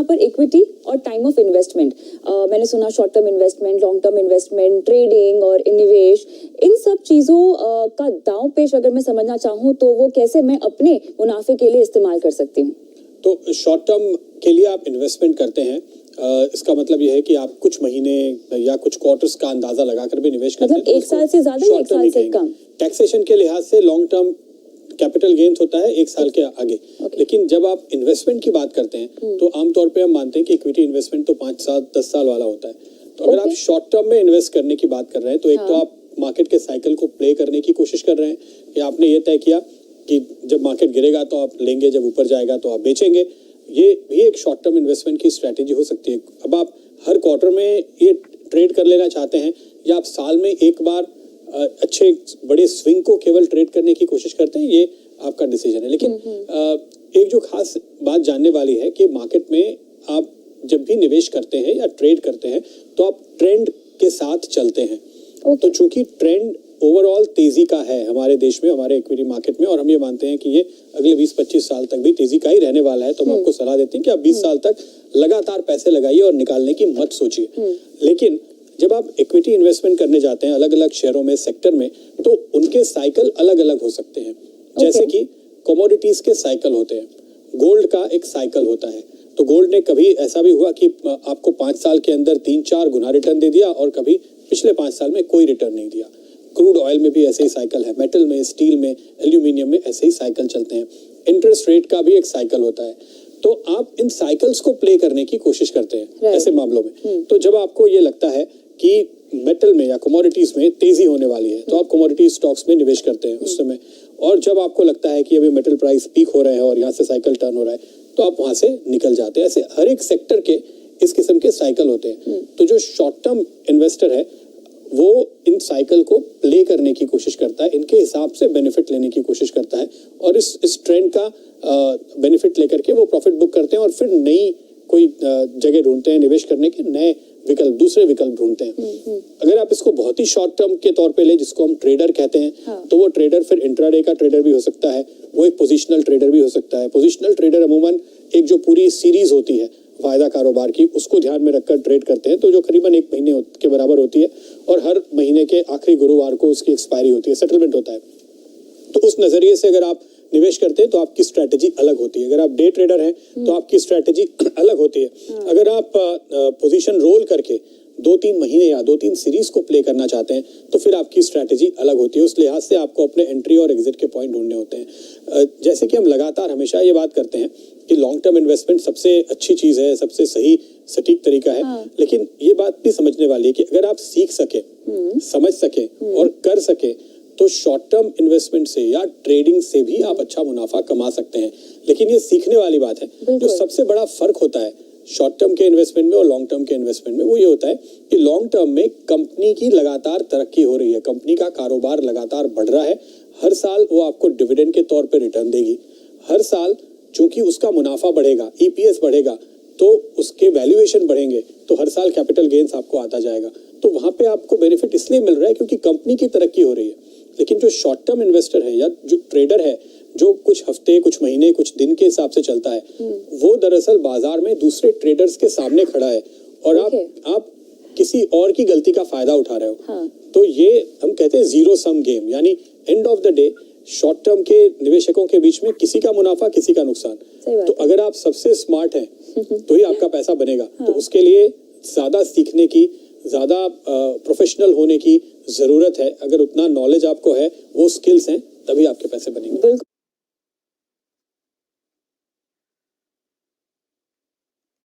यहाँ पर इक्विटी और टाइम ऑफ इन्वेस्टमेंट, मैंने सुना short term investment, long term investment, trading और निवेश, इन सब चीजों का दांव पेश अगर मैं समझना चाहूँ तो वो कैसे मैं अपने मुनाफे के लिए इस्तेमाल कर सकती हूँ? तो शॉर्ट टर्म के लिए आप इन्वेस्टमेंट करते हैं, इसका मतलब यह है कि आप कुछ महीने या कुछ क्वार्टर्स का अंदाजा लगाकर भी निवेश करते हैं। मतलब एक साल से ज्यादा या एक साल से कम? टैक्सेशन के लिहाज से लॉन्ग टर्म कैपिटल गेन्स होता है एक साल के आगे। लेकिन जब आप इन्वेस्टमेंट की बात करते हैं तो आमतौर पे हम मानते हैं कि इक्विटी इन्वेस्टमेंट तो 5 साल 10 साल वाला होता है। तो अगर आप शॉर्ट टर्म में इन्वेस्ट करने की बात कर रहे हैं तो एक तो आप मार्केट के साइकिल को प्ले करने की कोशिश कर रहे हैं, या आपने ये तय किया कि जब मार्केट गिरेगा तो आप लेंगे, जब ऊपर जाएगा तो आप बेचेंगे। ये भी एक शॉर्ट टर्म इन्वेस्टमेंट की स्ट्रैटेजी हो सकती है। अब आप हर क्वार्टर में ये ट्रेड कर लेना चाहते हैं, या आप साल में एक बार अच्छे बड़े स्विंग को केवल ट्रेड करने की कोशिश करते हैं, ये आपका डिसीजन है। लेकिन एक जो खास बात जानने वाली है कि मार्केट में आप जब भी निवेश करते हैं या ट्रेड करते हैं तो आप ट्रेंड के साथ चलते हैं। तो चूंकि ट्रेंड ओवरऑल तेजी का है हमारे देश में, हमारे इक्विटी मार्केट में, और हम ये मानते हैं कि ये अगले 20-25 साल तक भी तेजी का ही रहने वाला है, तो हम आपको सलाह देते हैं कि आप 20 साल तक लगातार पैसे लगाइए और निकालने की मत सोचिए। लेकिन जब आप इक्विटी इन्वेस्टमेंट करने जाते हैं अलग अलग शेयरों में, सेक्टर में, तो उनके साइकिल अलग अलग हो सकते हैं। जैसे कि कमोडिटीज के साइकिल होते हैं, गोल्ड का एक साइकिल होता है। तो गोल्ड ने कभी ऐसा भी हुआ कि आपको 5 साल के अंदर 3-4 गुना रिटर्न दे दिया, और कभी पिछले 5 साल में कोई रिटर्न नहीं दिया। क्रूड ऑयल में भी ऐसे ही साइकिल है, मेटल में, स्टील में, एल्यूमिनियम में ऐसे ही साइकिल चलते हैं। इंटरेस्ट रेट का भी एक साइकिल होता है। तो आप इन साइकिल्स को प्ले करने की कोशिश करते हैं ऐसे मामलों में। तो जब आपको ये लगता है कि मेटल में या कमोडिटीज में तेजी होने वाली है तो आप कमोडिटी स्टॉक्स में निवेश करते हैं उस समय। और जब आपको लगता है कि अभी मेटल प्राइस पीक हो रहे हैं और यहाँ से साइकिल टर्न हो रहा है तो आप वहां से निकल जाते हैं। ऐसे हर एक सेक्टर के इस किस्म के साइकिल होते हैं। तो जो शॉर्ट टर्म इन्वेस्टर है वो इन साइकिल को प्ले करने की कोशिश करता है, इनके हिसाब से बेनिफिट लेने की कोशिश करता है, और इस ट्रेंड का बेनिफिट लेकर के वो प्रॉफिट बुक करते हैं और फिर नई कोई जगह ढूंढते हैं निवेश करने के, नए विकल्प, दूसरे विकल्प ढूंढते हैं। अगर आप इसको बहुत ही शॉर्ट टर्म के तौर पे ले, जिसको हम ट्रेडर कहते हैं, तो वो ट्रेडर फिर इंट्राडे का ट्रेडर भी हो सकता है, वो एक पोजिशनल ट्रेडर भी हो सकता है। पोजिशनल ट्रेडर अमूमन एक जो पूरी सीरीज होती है वायदा कारोबार की, उसको ध्यान में रखकर ट्रेड करते हैं, तो जो करीबन 1 महीने के बराबर होती है, और हर महीने के आखिरी गुरुवार को उसकी एक्सपायरी होती है, सेटलमेंट होता है। तो उस नजरिए से अगर आप निवेश करते हैं तो आपकी स्ट्रैटेजी अलग होती है। अगर आप डे ट्रेडर हैं तो आपकी स्ट्रैटेजी अलग होती है। अगर आप पोजीशन रोल करके 2-3 महीने या 2-3 सीरीज को प्ले करना चाहते हैं तो फिर आपकी स्ट्रैटेजी अलग होती है। उस लिहाज से आपको अपने एंट्री और एग्जिट के पॉइंट ढूंढने होते हैं। जैसे कि हम लगातार हमेशा ये बात करते हैं कि लॉन्ग टर्म इन्वेस्टमेंट सबसे अच्छी चीज है, सबसे सही सटीक तरीका है। लेकिन ये बात भी समझने वाली है कि अगर आप सीख सके, समझ सके और कर सके तो शॉर्ट टर्म इन्वेस्टमेंट से या ट्रेडिंग से भी आप अच्छा मुनाफा कमा सकते हैं। लेकिन ये सीखने वाली बात है। जो सबसे बड़ा फर्क होता है शॉर्ट टर्म के इन्वेस्टमेंट में और लॉन्ग टर्म के इन्वेस्टमेंट में, वो ये होता है कि लॉन्ग टर्म में कंपनी की लगातार तरक्की हो रही है, कंपनी का कारोबार लगातार बढ़ रहा है। हर साल वो आपको डिविडेंड के तौर पे रिटर्न देगी। हर साल चूंकि उसका मुनाफा बढ़ेगा, ईपीएस बढ़ेगा, तो उसके वैल्यूएशन बढ़ेंगे, तो हर साल कैपिटल गेन्स आपको आता जाएगा। तो वहां पे आपको बेनिफिट इसलिए मिल रहा है क्योंकि कंपनी की तरक्की हो रही है। लेकिन जो शॉर्ट टर्म इन्वेस्टर है या जो ट्रेडर है, जो कुछ हफ्ते, कुछ महीने, कुछ दिन के हिसाब से चलता है, वो दरअसल बाजार में दूसरे ट्रेडर्स के सामने खड़ा है और आप किसी और की गलती का फायदा उठा रहे हो। तो ये हम कहते हैं जीरो सम गेम, यानी end of the day short term के निवेशकों के बीच में किसी का मुनाफा, किसी का नुकसान। तो अगर आप सबसे स्मार्ट हैं तो ही आपका पैसा बनेगा। तो उसके लिए ज्यादा सीखने की, ज्यादा प्रोफेशनल होने की जरूरत है। अगर उतना नॉलेज आपको है, वो स्किल्स हैं, तभी आपके पैसे बनेंगे।